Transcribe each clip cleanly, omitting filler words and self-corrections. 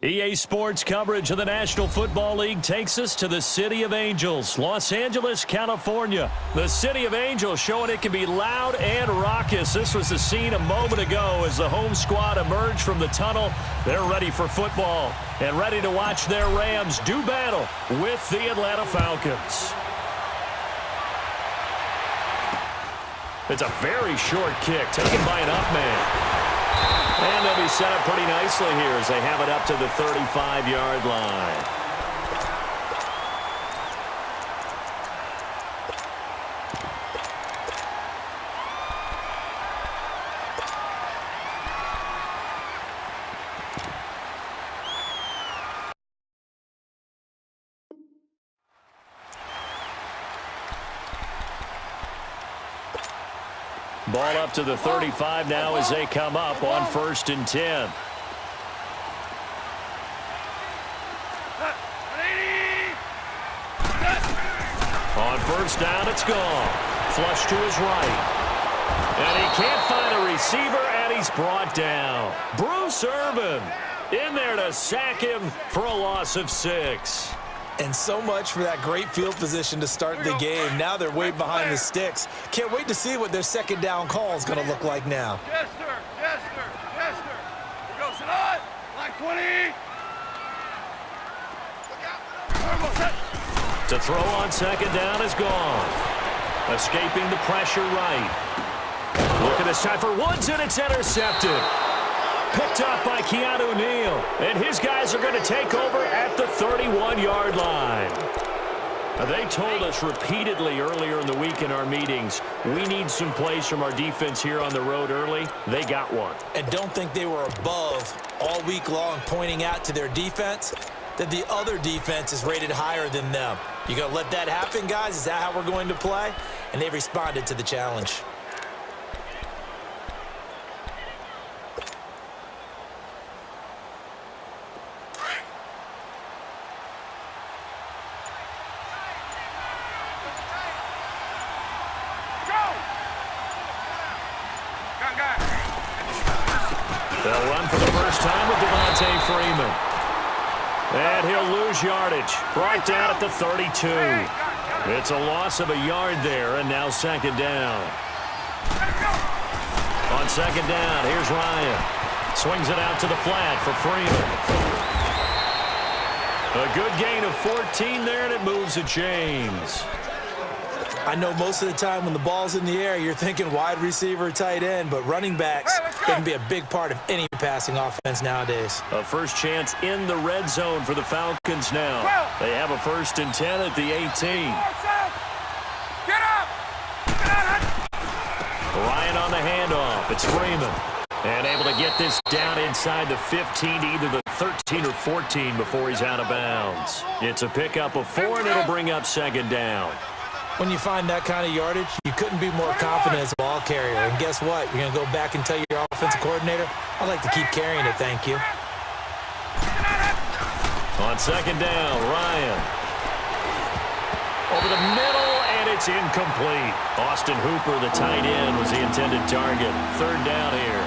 EA Sports coverage of the National Football League takes us to the City of Angels, Los Angeles, California. The City of Angels showing it can be loud and raucous. This was the scene a moment ago as the home squad emerged from the tunnel. They're ready for football and ready to watch their Rams do battle with the Atlanta Falcons. It's a very short kick taken by an up man. And they'll be set up pretty nicely here as they have it up to the 35-yard line. Ball up to the 35 now as they come up on 1st and 10. On 1st down, it's gone. Flush to his right. And he can't find a receiver, and he's brought down. Bruce Irvin in there to sack him for a loss of 6. And so much for that great field position to start the game. Now they're way behind the sticks. Can't wait to see what their second down call is going to look like now. Yes, sir. Yes, sir. Yes, sir. Here goes it on. Like 20. To throw on 2nd down is gone. Escaping the pressure right. Look at this time for Woods, and it's intercepted. Picked up by Keanu Neal. And his guys are going to take over at the 31-yard line. They told us repeatedly earlier in the week in our meetings, we need some plays from our defense here on the road early. They got one. And don't think they were above all week long pointing out to their defense that the other defense is rated higher than them. You going to let that happen, guys? Is that how we're going to play? And they responded to the challenge. They'll run for the first time with Devontae Freeman. And he'll lose yardage. Brought down at the 32. It's a loss of a yard there, and now 2nd down. On 2nd down, here's Ryan. Swings it out to the flat for Freeman. A good gain of 14 there, and it moves the chains. I know most of the time when the ball's in the air, you're thinking wide receiver, tight end, but running backs can be a big part of any passing offense nowadays. A first chance in the red zone for the Falcons now. They have a 1st and 10 at the 18. Get up! Ryan on the handoff. It's Freeman. And able to get this down inside the 15 to either the 13 or 14 before he's out of bounds. It's a pickup of 4, and it'll bring up 2nd down. When you find that kind of yardage, you couldn't be more confident as a ball carrier. And guess what? You're going to go back and tell your offensive coordinator, I'd like to keep carrying it, thank you. On 2nd down, Ryan. Over the middle, and it's incomplete. Austin Hooper, the tight end, was the intended target. 3rd down here.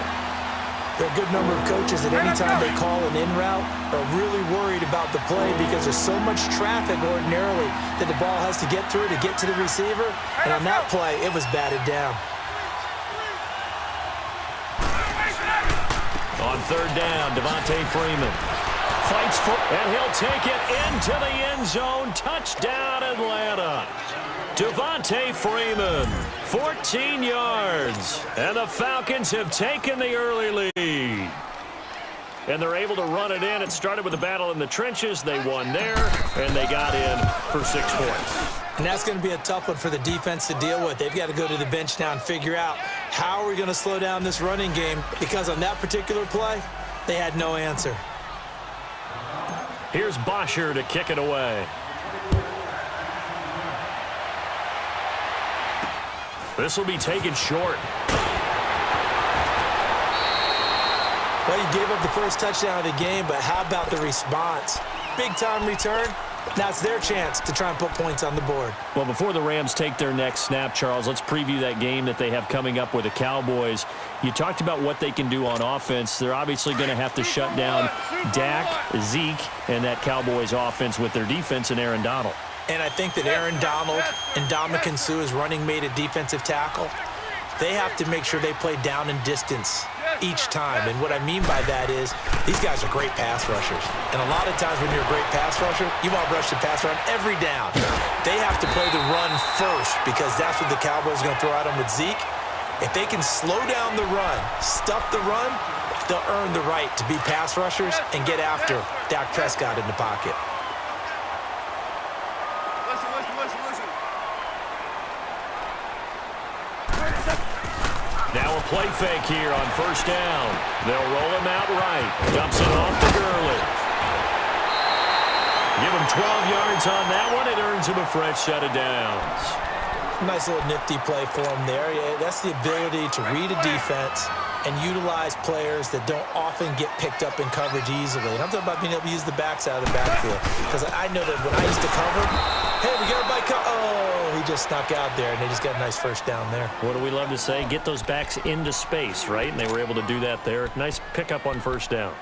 There are a good number of coaches that any time they call an in route are really worried about the play because there's so much traffic ordinarily that the ball has to get through to get to the receiver. And on that play, it was batted down. On 3rd down, Devontae Freeman fights for, and he'll take it into the end zone. Touchdown, Atlanta. Devontae Freeman, 14 yards, and the Falcons have taken the early lead. And they're able to run it in. It started with a battle in the trenches. They won there, and they got in for 6 points. And that's going to be a tough one for the defense to deal with. They've got to go to the bench now and figure out how are we going to slow down this running game, because on that particular play, they had no answer. Here's Bosher to kick it away. This will be taken short. Well, you gave up the first touchdown of the game, but how about the response? Big-time return, Now it's their chance to try and put points on the board. Well, before the Rams take their next snap, Charles, let's preview that game that they have coming up with the Cowboys. You talked about what they can do on offense. They're obviously going to have to shut down Dak, Zeke, and that Cowboys offense with their defense and Aaron Donald. And I think that Aaron Donald and Ndamukong Suh is running mate at defensive tackle. They have to make sure they play down and distance each time. And what I mean by that is these guys are great pass rushers. And a lot of times when you're a great pass rusher, you want to rush the pass around every down. They have to play the run first because that's what the Cowboys are going to throw at them with Zeke. If they can slow down the run, stuff the run, they'll earn the right to be pass rushers and get after Dak Prescott in the pocket. Now a play fake here on first down. They'll roll him out right. Dumps it off to Gurley. Give him 12 yards on that one. It earns him a fresh set of downs. Nice little nifty play for him there. Yeah, that's the ability to read a defense and utilize players that don't often get picked up in coverage easily. And I'm talking about being able to use the backs out of the backfield. Because I know that when I used to cover, hey, we got a bike. Oh, he just snuck out there, and they just got a nice first down there. What do we love to say? Get those backs into space, right? And they were able to do that there. Nice pickup on first down.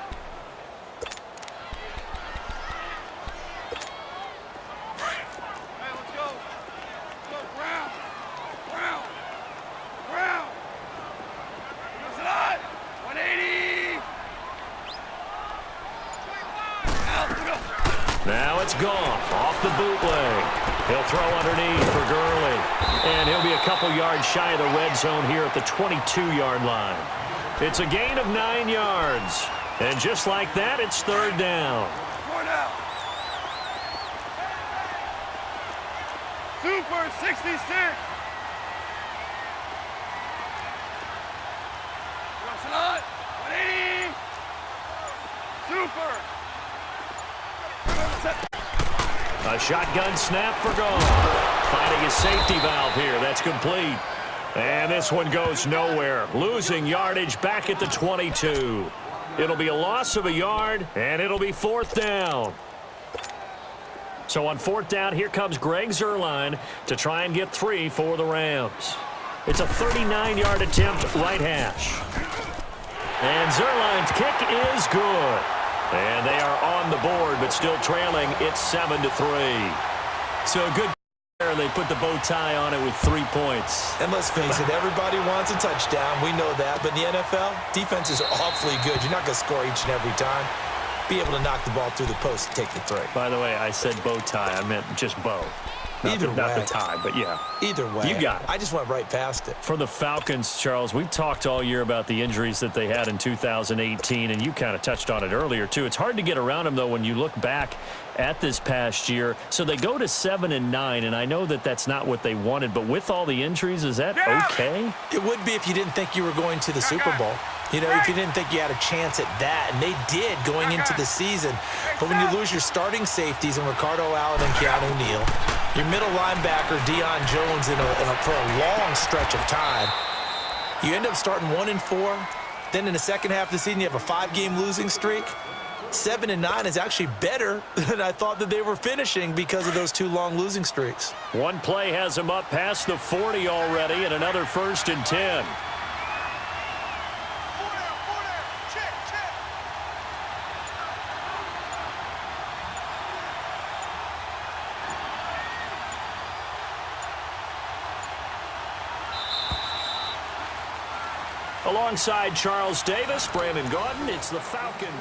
Now it's Goff off the bootleg. He'll throw underneath for Gurley. And he'll be a couple yards shy of the red zone here at the 22-yard line. It's a gain of 9 yards. And just like that, it's third down. Super 66. Cross it on. 180. Super. A shotgun snap for Goff. Finding his safety valve here. That's complete. And this one goes nowhere. Losing yardage back at the 22. It'll be a loss of a yard, and it'll be fourth down. So on fourth down, here comes Greg Zuerlein to try and get 3 for the Rams. It's a 39-yard attempt, right hash. And Zuerlein's kick is good. And they are on the board, but still trailing. It's 7-3. So a good there. They put the bow tie on it with 3 points. And let's face it, everybody wants a touchdown. We know that. But in the NFL, defenses are awfully good. You're not going to score each and every time. Be able to knock the ball through the post and take the throw. By the way, I said bow tie. I meant just bow. Not the tie, but yeah. Either way. You got it. I just went right past it. For the Falcons, Charles, we've talked all year about the injuries that they had in 2018, and you kind of touched on it earlier, too. It's hard to get around them, though, when you look back at this past year. So they go to 7-9, and I know that that's not what they wanted, but with all the injuries, is that okay? It would be if you didn't think you were going to the Super Bowl. You know, if you didn't think you had a chance at that, and they did going into the season. But when you lose your starting safeties in Ricardo Allen and Keanu Neal, your middle linebacker, Deion Jones, for a long stretch of time, you end up starting 1-4. Then in the second half of the season, you have a 5-game losing streak. 7-9 is actually better than I thought that they were finishing because of those 2 long losing streaks. One play has them up past the 40 already, and another 1st and 10. Alongside Charles Davis, Brandon Gaudin, it's the Falcons.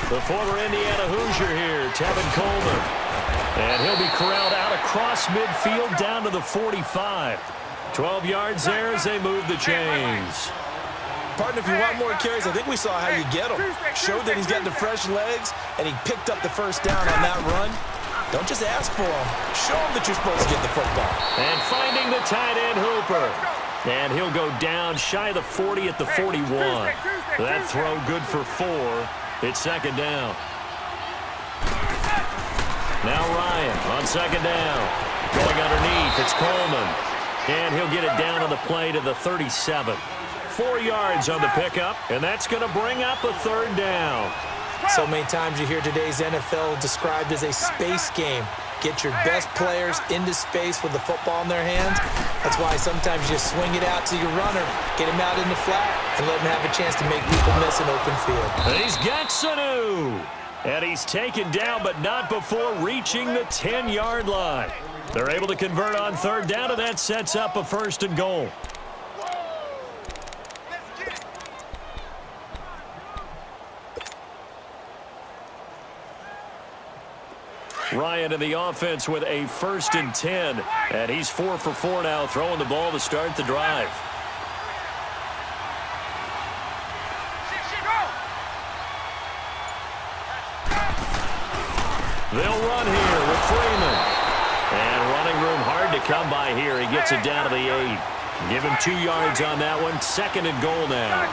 The former Indiana Hoosier here, Tevin Coleman. And he'll be corralled out across midfield down to the 45. 12 yards there as they move the chains. Partner, if you want more carries, I think we saw how you get them. Showed that he's got the fresh legs, and he picked up the first down on that run. Don't just ask for them. Show them that you're supposed to get the football. And finding the tight end, Hooper. And he'll go down shy of the 40 at the 41. That throw good for 4. It's second down. Now Ryan on second down. Going underneath, it's Coleman. And he'll get it down on the play to the 37. 4 yards on the pickup, and that's going to bring up a third down. So many times you hear today's NFL described as a space game. Get your best players into space with the football in their hands. That's why sometimes you just swing it out to your runner, get him out in the flat, and let him have a chance to make people miss an open field. And he's got Sanu. And he's taken down, but not before reaching the 10-yard line. They're able to convert on third down, and that sets up a 1st and goal. Ryan in the offense with a 1st and 10. And he's 4 for 4 now, throwing the ball to start the drive. They'll run here with Freeman. And running room hard to come by here. He gets it down to the 8. Give him 2 yards on that one. 2nd and goal now.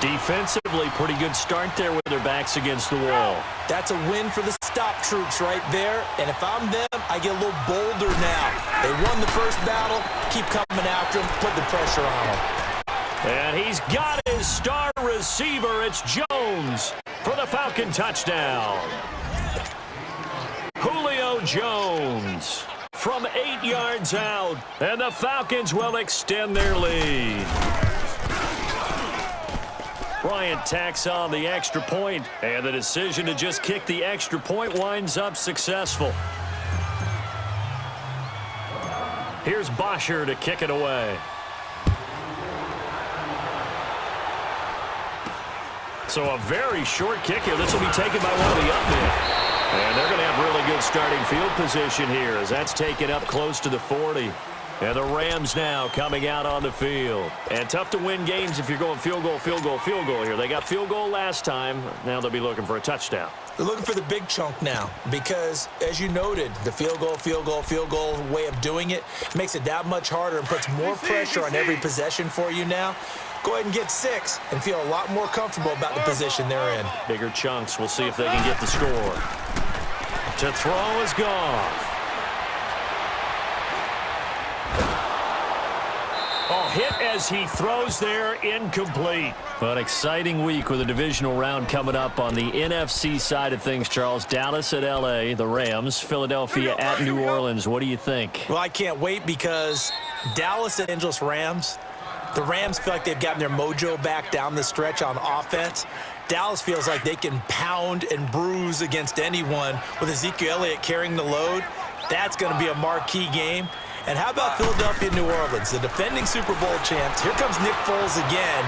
Defensively, pretty good start there with their backs against the wall. That's a win for the stop troops right there. And if I'm them, I get a little bolder now. They won the first battle. Keep coming after them. Put the pressure on them. And he's got his star receiver. It's Jones for the Falcon touchdown. Julio Jones from 8 yards out, and the Falcons will extend their lead. Bryant tacks on the extra point, and the decision to just kick the extra point winds up successful. Here's Bosher to kick it away. So a very short kick here. This will be taken by one of the up men. And they're going to have really good starting field position here as that's taken up close to the 40. And the Rams now coming out on the field. And tough to win games if you're going field goal, field goal, field goal here. They got field goal last time. Now they'll be looking for a touchdown. They're looking for the big chunk now because, as you noted, the field goal way of doing it makes it that much harder and puts more pressure on every possession for you now. Go ahead and get 6 and feel a lot more comfortable about the position they're in. Bigger chunks. We'll see if they can get the score. To throw is Goff. Oh, hit as he throws there, incomplete. An exciting week with a divisional round coming up on the NFC side of things, Charles. Dallas at L.A., the Rams, Philadelphia at New Orleans. What do you think? Well, I can't wait because Dallas and Angeles Rams, the Rams feel like they've gotten their mojo back down the stretch on offense. Dallas feels like they can pound and bruise against anyone with Ezekiel Elliott carrying the load. That's going to be a marquee game. And how about Philadelphia, New Orleans, the defending Super Bowl champs? Here comes Nick Foles again.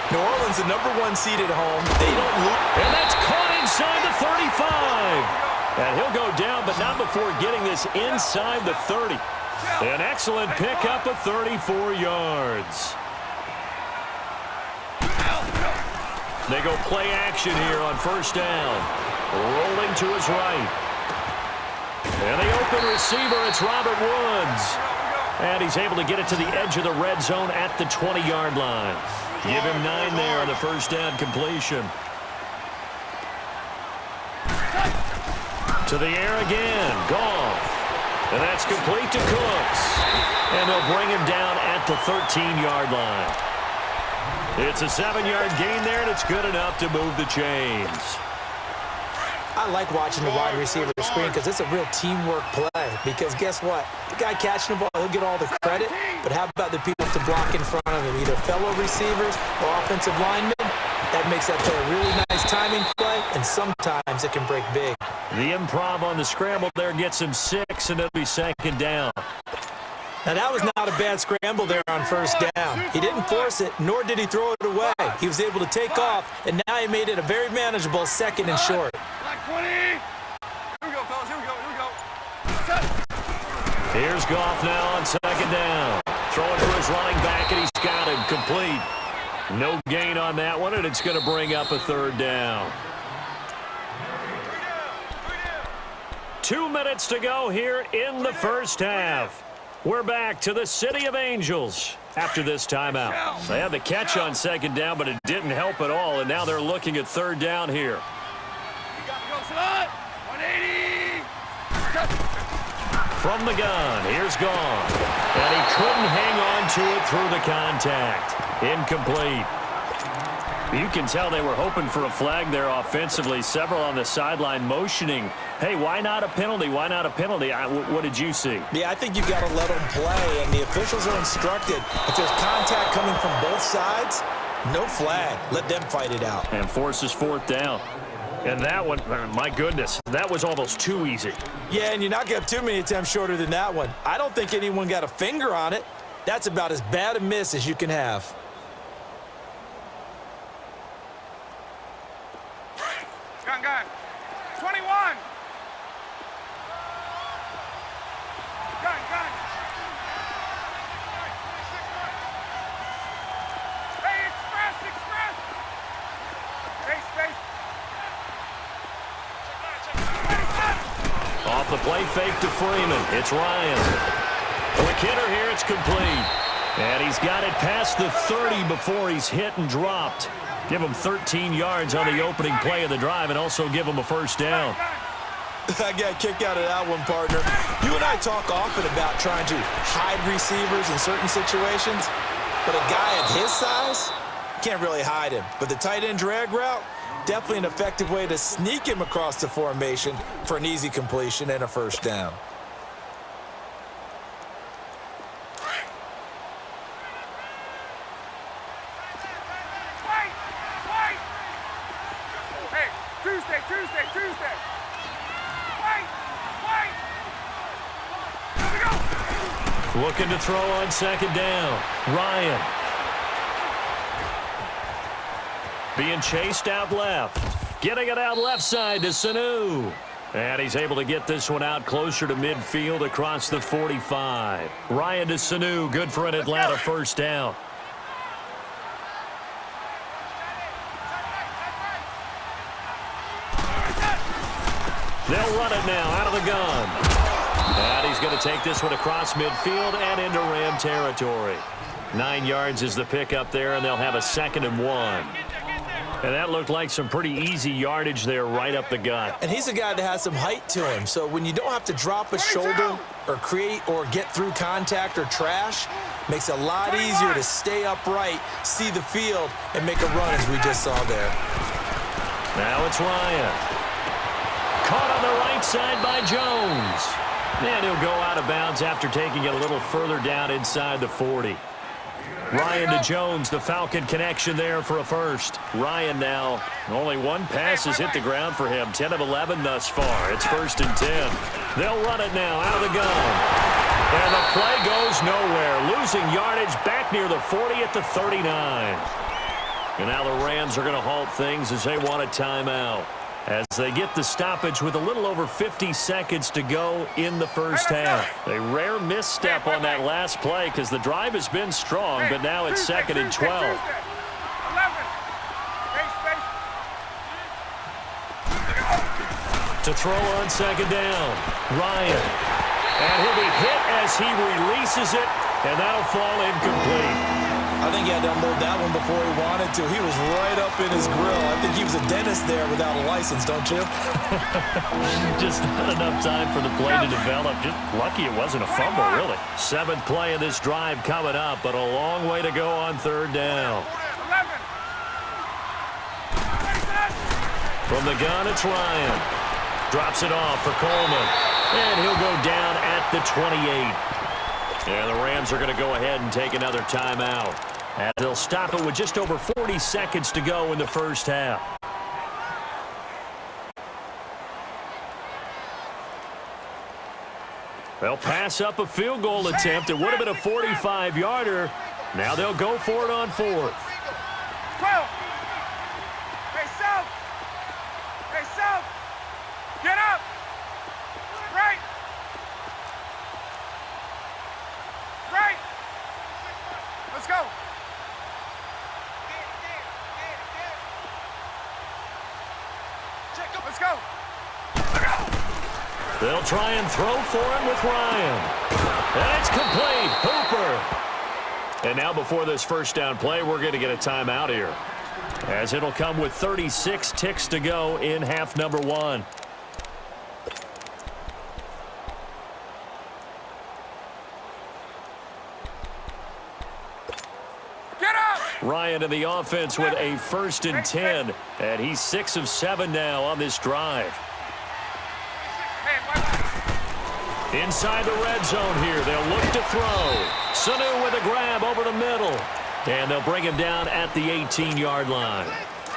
New Orleans, the #1 seed at home. They don't lose. And that's caught inside the 35. And he'll go down, but not before getting this inside the 30. An excellent pickup of 34 yards. They go play action here on 1st down. Rolling to his right. And the open receiver, it's Robert Woods. And he's able to get it to the edge of the red zone at the 20-yard line. Give him 9 there on the 1st down completion. To the air again. Goff. And that's complete to Cooks. And they'll bring him down at the 13-yard line. It's a 7-yard gain there, and it's good enough to move the chains. I like watching the wide receiver screen because it's a real teamwork play. Because guess what? The guy catching the ball, he'll get all the credit. But how about the people to block in front of him, either fellow receivers or offensive linemen? That makes that play a really nice timing play, and sometimes it can break big. The improv on the scramble there gets him 6, and it'll be 2nd down. Now, that was not a bad scramble there on 1st down. He didn't force it, nor did he throw it away. He was able to take off, and now he made it a very manageable 2nd and short. Like 20. Here we go, fellas. Here we go. Here's Goff now on 2nd down. Throwing for his running back, and he's got him complete. No gain on that one, and it's going to bring up a 3rd down. 2 minutes to go here in the first half. We're back to the City of Angels after this timeout. They had the catch on 2nd down, but it didn't help at all, and now they're looking at 3rd down here. You got to go, son. 180. From the gun, here's gone. And he couldn't hang on to it through the contact. Incomplete. You can tell they were hoping for a flag there offensively. Several on the sideline motioning, hey, why not a penalty? Why not a penalty? What did you see? Yeah, I think you got to let them play, and the officials are instructed. If there's contact coming from both sides, no flag. Let them fight it out. And forces fourth down. And that one, my goodness, that was almost too easy. Yeah, and you're not going to have too many attempts shorter than that one. I don't think anyone got a finger on it. That's about as bad a miss as you can have. Gun. 21. Gun. Hey, express. Hey, space. Off the play fake to Freeman. It's Ryan. Quick hitter here. It's complete. And he's got it past the 30 before he's hit and dropped. Give him 13 yards on the opening play of the drive and also give him a first down. I got a kick out of that one, partner. You and I talk often about trying to hide receivers in certain situations, but a guy of his size, can't really hide him. But the tight end drag route, definitely an effective way to sneak him across the formation for an easy completion and a first down. Tuesday. Wait. Here we go. Looking to throw on second down. Ryan. Being chased out left. Getting it out left side to Sanu. And he's able to get this one out closer to midfield across the 45. Ryan to Sanu. Good for an Atlanta first down. They'll run it now out of the gun. And he's going to take this one across midfield and into Ram territory. 9 yards is the pickup there, and they'll have a 2nd and 1. And that looked like some pretty easy yardage there right up the gut. And he's a guy that has some height to him, so when you don't have to drop a shoulder or create or get through contact or trash, makes it a lot easier to stay upright, see the field, and make a run as we just saw there. Now it's Ryan. Caught on the right side by Jones. And he'll go out of bounds after taking it a little further down inside the 40. Ryan to Jones, the Falcon connection there for a first. Ryan now, only one pass has hit the ground for him. 10 of 11 thus far. It's 1st and 10. They'll run it now out of the gun. And the play goes nowhere. Losing yardage back near the 40 at the 39. And now the Rams are going to halt things as they want a timeout, as they get the stoppage with a little over 50 seconds to go in the first half. A rare misstep on that last play because the drive has been strong, but now it's 2nd and 12. 11. To throw on second down, Ryan. And he'll be hit as he releases it, and that'll fall incomplete. I think he had to unload that one before he wanted to. He was right up in his grill. I think he was a dentist there without a license, don't you? Just not enough time for the play to develop. Just lucky it wasn't a fumble, really. 7th play of this drive coming up, but a long way to go on 3rd down. 11. From the gun, it's Ryan. Drops it off for Coleman. And he'll go down at the 28. And the Rams are going to go ahead and take another timeout, and they'll stop it with just over 40 seconds to go in the first half. They'll pass up a field goal attempt. It would have been a 45-yarder. Now they'll go for it on 4th. 12. Hey, South. Hey, South. Get up. Right. Right. Let's go. Let's go. They'll try and throw for him with Ryan. And it's complete. Hooper. And now before this first down play, we're going to get a timeout here, as it'll come with 36 ticks to go in half number 1. Ryan in the offense with a 1st and 10. And he's 6 of 7 now on this drive. Inside the red zone here. They'll look to throw. Sanu with a grab over the middle. And they'll bring him down at the 18-yard line.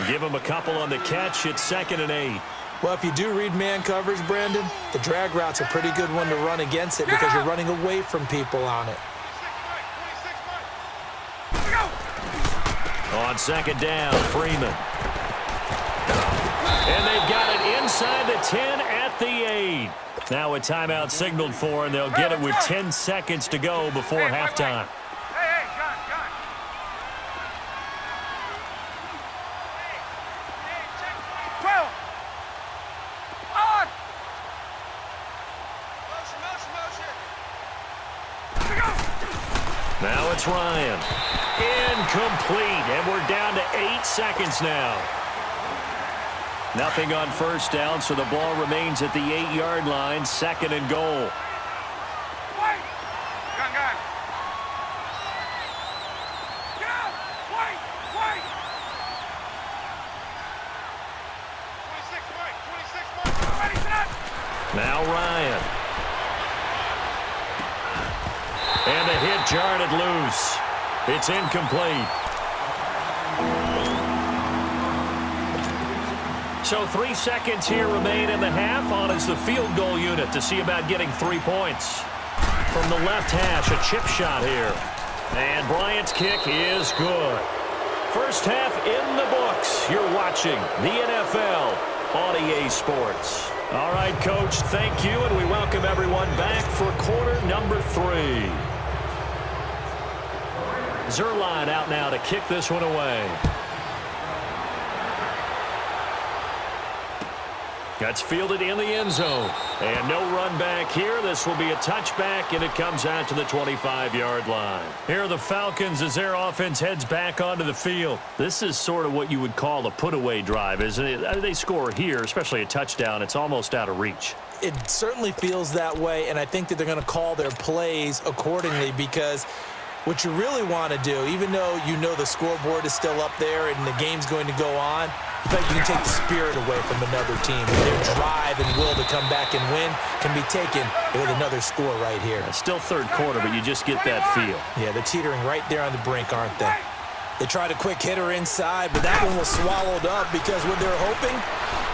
Give him a couple on the catch. It's 2nd and 8. Well, if you do read man coverage, Brandon, the drag route's a pretty good one to run against it because you're running away from people on it. On 2nd down, Freeman. And they've got it inside the 10 at the 8. Now a timeout signaled for, and they'll get it with 10 seconds to go before halftime. Now it's Ryan. Incomplete, and we're down to 8 seconds now. Nothing on 1st down, so the ball remains at the 8-yard line, 2nd and goal. Now Ryan. And the hit jarred it loose. It's incomplete. So 3 seconds here remain in the half. On is the field goal unit to see about getting 3 points. From the left hash, a chip shot here. And Bryant's kick is good. First half in the books. You're watching the NFL on EA Sports. All right, Coach, thank you, and we welcome everyone back for quarter number 3. Zerline out now to kick this one away. That's fielded in the end zone. And no run back here. This will be a touchback, and it comes out to the 25-yard line. Here are the Falcons as their offense heads back onto the field. This is sort of what you would call a put-away drive, isn't it? They score here, especially a touchdown. It's almost out of reach. It certainly feels that way, and I think that they're going to call their plays accordingly because what you really want to do, even though you know the scoreboard is still up there and the game's going to go on, I think you can take the spirit away from another team. Their drive and will to come back and win can be taken with another score right here. Still third quarter, but you just get that feel. Yeah, they're teetering right there on the brink, aren't they? They tried a quick hitter inside, but that one was swallowed up because what they're hoping,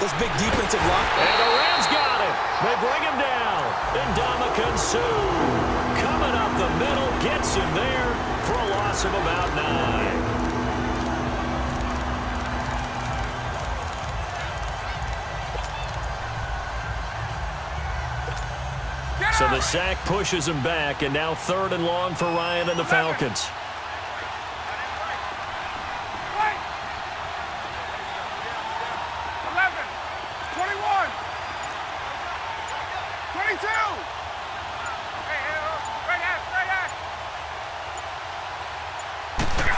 those big defensive line. And the Rams got it. They bring him down. Ndamukong Suh coming up the middle, gets him there for a loss of about 9. So the sack pushes him back, and now 3rd and long for Ryan and the Falcons.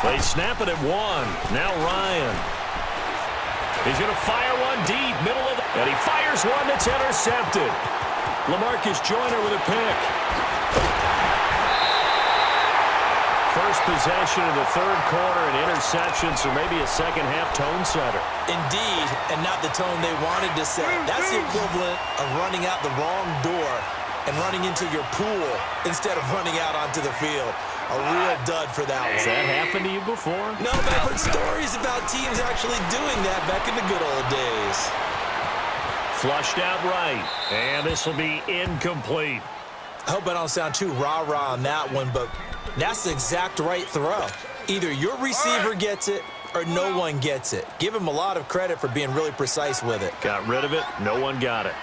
They snap it at 1. Now Ryan. He's going to fire one deep, middle of the... And he fires one that's intercepted. LaMarcus Joyner with a pick. First possession of the 3rd quarter, an interception, so maybe a second-half tone setter. Indeed, and not the tone they wanted to set. That's the equivalent of running out the wrong door and running into your pool instead of running out onto the field. A real dud for that one. Has that happened to you before? No, but I've heard stories about teams actually doing that back in the good old days. Flushed out right, and this will be incomplete. I hope I don't sound too rah-rah on that one, but that's the exact right throw. Either your receiver gets it or no one gets it. Give him a lot of credit for being really precise with it. Got rid of it. No one got it.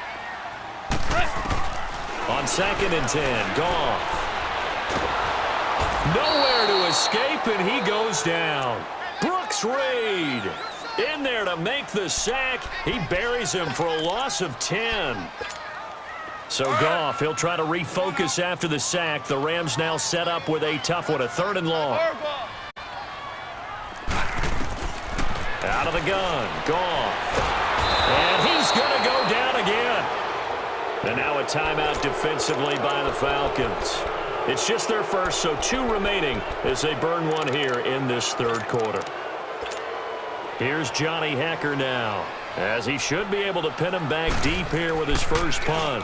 On 2nd and 10, Goff. Nowhere to escape, and he goes down. Brooks Reed in there to make the sack. He buries him for a loss of 10. So Goff, he'll try to refocus after the sack. The Rams now set up with a tough one, a 3rd and long. Out of the gun, Goff. And he's going to go down again. And now a timeout defensively by the Falcons. It's just their first, so 2 remaining as they burn one here in this third quarter. Here's Johnny Hecker now, as he should be able to pin him back deep here with his first punt.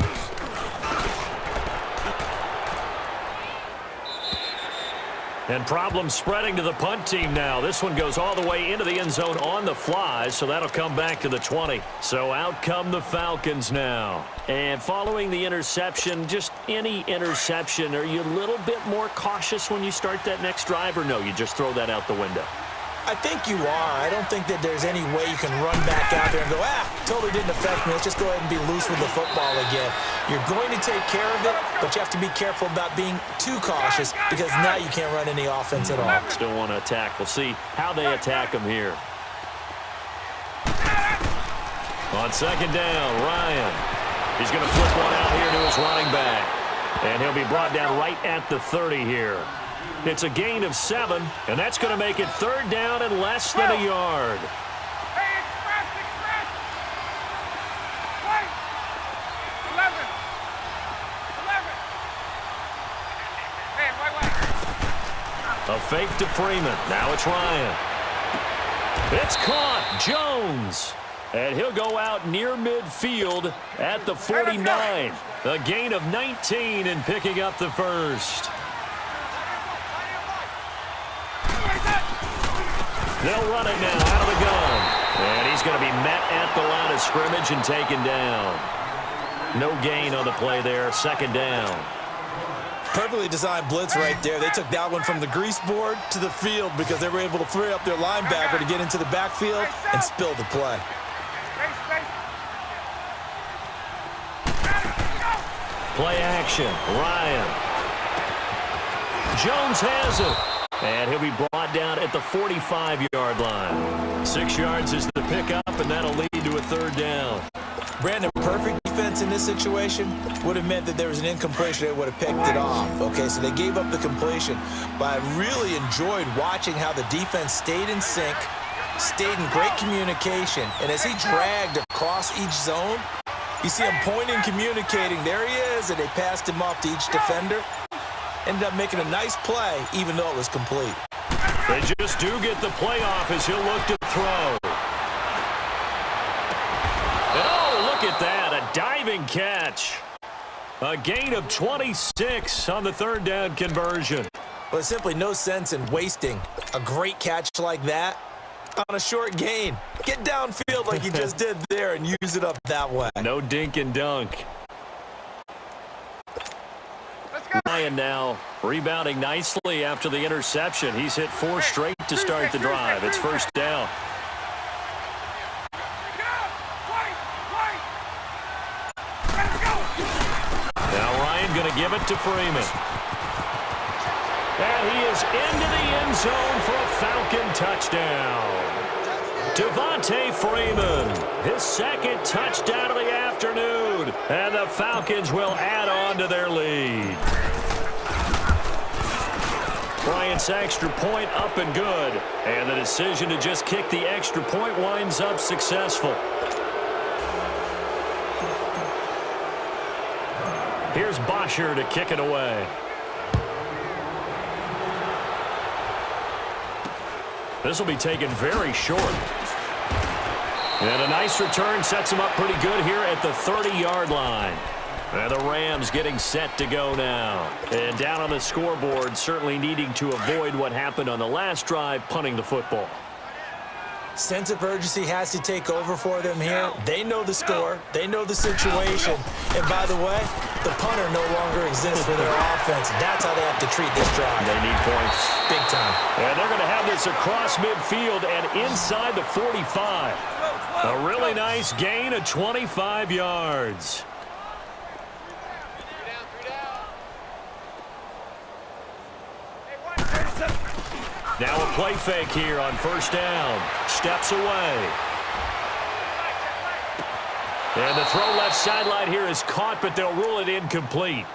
And problems spreading to the punt team now. This one goes all the way into the end zone on the fly, so that'll come back to the 20. So out come the Falcons now. And following the interception, just any interception, are you a little bit more cautious when you start that next drive, or no, you just throw that out the window? I think you are. I don't think that there's any way you can run back out there and go, totally didn't affect me. Let's just go ahead and be loose with the football again. You're going to take care of it, but you have to be careful about being too cautious because now you can't run any offense at all. Still want to attack. We'll see how they attack him here. On second down, Ryan. He's going to flip one out here to his running back. And he'll be brought down right at the 30 here. It's a gain of 7, and that's going to make it third down and less than a yard. Hey, express! Wait! 11. Hey, wait. A fake to Freeman. Now it's Ryan. It's caught. Jones. And he'll go out near midfield at the 49. A gain of 19 in picking up the first. They'll run it now out of the gun. And he's going to be met at the line of scrimmage and taken down. No gain on the play there. Second down. Perfectly designed blitz right there. They took that one from the grease board to the field because they were able to free up their linebacker to get into the backfield and spill the play. Play action. Ryan. Jones has it. And he'll be brought down at the 45-yard line. 6 yards is the pickup, and that'll lead to a third down. Brandon, perfect defense in this situation would have meant that there was an incompletion. They would have picked it off. Okay, so they gave up the completion. But I really enjoyed watching how the defense stayed in sync, stayed in great communication. And as he dragged across each zone, you see him pointing, communicating. There he is, and they passed him off to each defender. Ended up making a nice play, even though it was complete. They just do get the play off as he'll look to throw. And oh, look at that, a diving catch. A gain of 26 on the third down conversion. Well, there's simply no sense in wasting a great catch like that on a short gain. Get downfield like you just did there and use it up that way. No dink and dunk. Ryan now rebounding nicely after the interception. He's hit 4 straight to start the drive. It's first down. Now Ryan going to give it to Freeman. And he is into the end zone for a Falcon touchdown. Devontae Freeman, his second touchdown of the afternoon. And the Falcons will add on to their lead. Bryant's extra point up and good. And the decision to just kick the extra point winds up successful. Here's Bosher to kick it away. This will be taken very short. And a nice return sets him up pretty good here at the 30-yard line. And the Rams getting set to go now. And down on the scoreboard, certainly needing to avoid what happened on the last drive, punting the football. Sense of urgency has to take over for them here. They know the score. They know the situation. And by the way, the punter no longer exists for their offense. That's how they have to treat this drive. They need points. Big time. And they're going to have this across midfield and inside the 45. A really nice gain of 25 yards. Now a play fake here on first down. Steps away. And the throw left sideline here is caught, but they'll rule it incomplete.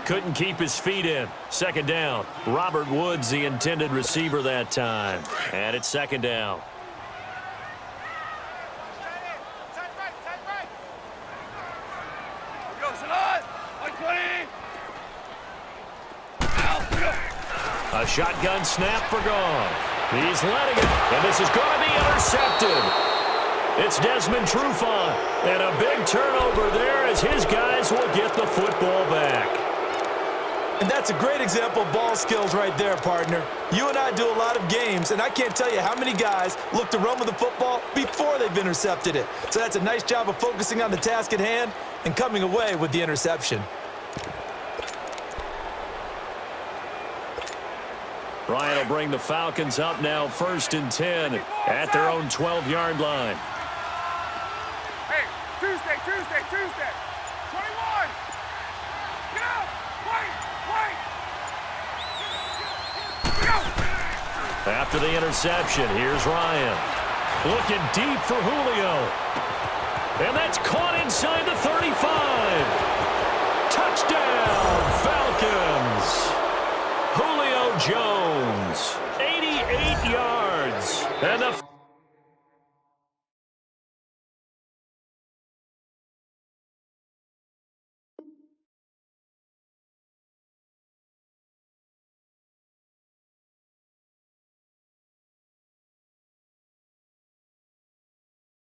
Couldn't keep his feet in. Second down. Robert Woods, the intended receiver that time. And it's second down. A shotgun snap for Goff. He's letting it, and this is going to be intercepted. It's Desmond Trufant, and a big turnover there as his guys will get the football back. And that's a great example of ball skills right there, partner. You and I do a lot of games, and I can't tell you how many guys look to run with the football before they've intercepted it. So that's a nice job of focusing on the task at hand and coming away with the interception. Ryan will bring the Falcons up now 1st and 10 at their own 12-yard line. Hey, Tuesday. 21. Get out. Wait. Go. After the interception, here's Ryan. Looking deep for Julio. And that's caught inside the 35.